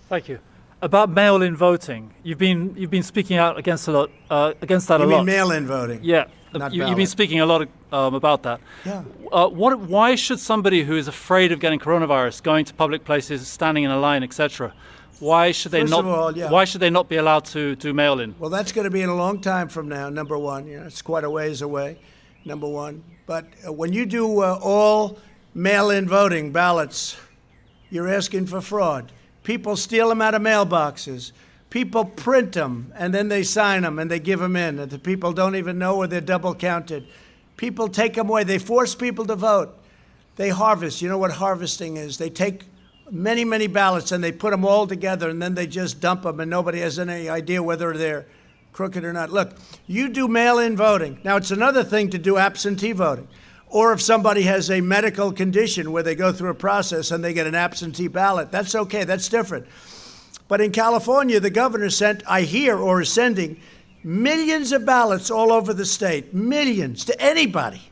Thank you. About mail-in voting, you've been speaking out against against that You a mean lot. mail-in voting? Yeah, Not you've been ballot. speaking a lot about that. Yeah. Why should somebody who is afraid of getting coronavirus, going to public places, standing in a line, etc., why should they First not? of all, yeah. Why should they not be allowed to do mail-in? Well, that's going to be in a long time from now, number one. It's quite a ways away, number one. But when you do all mail-in voting ballots, you're asking for fraud. People steal them out of mailboxes. People print them, and then they sign them, and they give them in. And the people don't even know where they're double counted. People take them away. They force people to vote. They harvest. You know what harvesting is? They take many, many ballots, and they put them all together, and then they just dump them, and nobody has any idea whether they're crooked or not. Look, you do mail-in voting. Now, it's another thing to do absentee voting. Or if somebody has a medical condition where they go through a process and they get an absentee ballot, that's okay, that's different. But in California, the governor sent, I hear, or is sending, millions of ballots all over the state, millions, to anybody,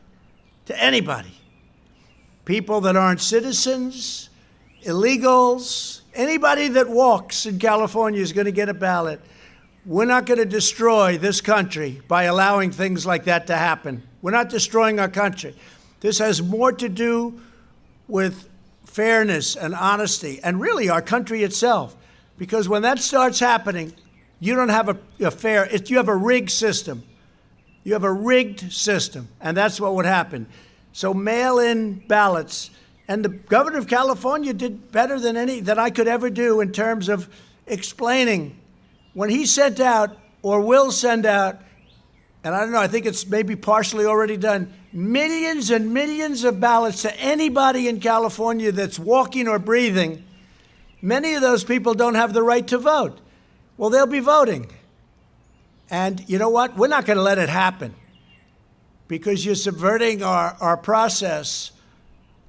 people that aren't citizens, illegals, anybody that walks in California is going to get a ballot. We're not going to destroy this country by allowing things like that to happen. We're not destroying our country. This has more to do with fairness and honesty and really our country itself. Because when that starts happening, you don't have a fair, you have a rigged system. You have a rigged system, and that's what would happen. So mail-in ballots, and the governor of California did better than I could ever do in terms of explaining. When he sent out, or will send out, and I don't know, I think it's maybe partially already done, millions and millions of ballots to anybody in California that's walking or breathing, many of those people don't have the right to vote. Well, they'll be voting. And you know what? We're not going to let it happen because you're subverting our process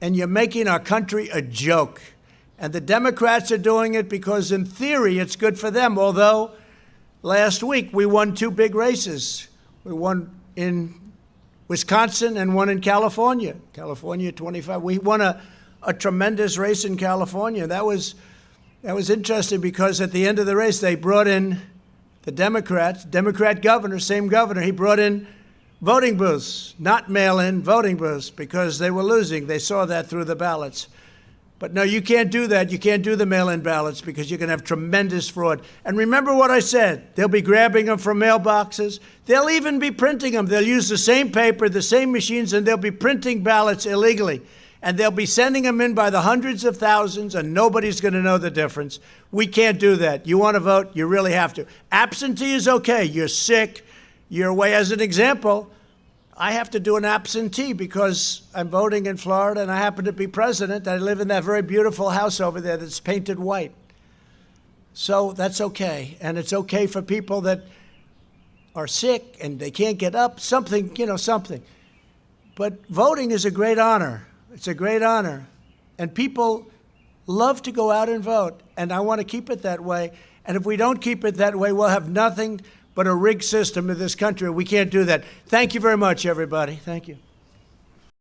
and you're making our country a joke. And the Democrats are doing it because, in theory, it's good for them, although last week we won two big races. We won in Wisconsin and one in California. California 25. We won a tremendous race in California. That was interesting because at the end of the race, they brought in the Democrats, Democrat governor, same governor. He brought in voting booths, not mail-in voting booths, because they were losing. They saw that through the ballots. But no, you can't do that. You can't do the mail-in ballots because you're going to have tremendous fraud. And remember what I said. They'll be grabbing them from mailboxes. They'll even be printing them. They'll use the same paper, the same machines, and they'll be printing ballots illegally. And they'll be sending them in by the hundreds of thousands, and nobody's going to know the difference. We can't do that. You want to vote, you really have to. Absentee is okay. You're sick. You're away. As an example, I have to do an absentee because I'm voting in Florida and I happen to be president. I live in that very beautiful house over there that's painted white. So that's okay. And it's okay for people that are sick and they can't get up, something. But voting is a great honor. It's a great honor. And people love to go out and vote. And I want to keep it that way. And if we don't keep it that way, we'll have nothing but a rigged system in this country. We can't do that. Thank you very much, everybody. Thank you.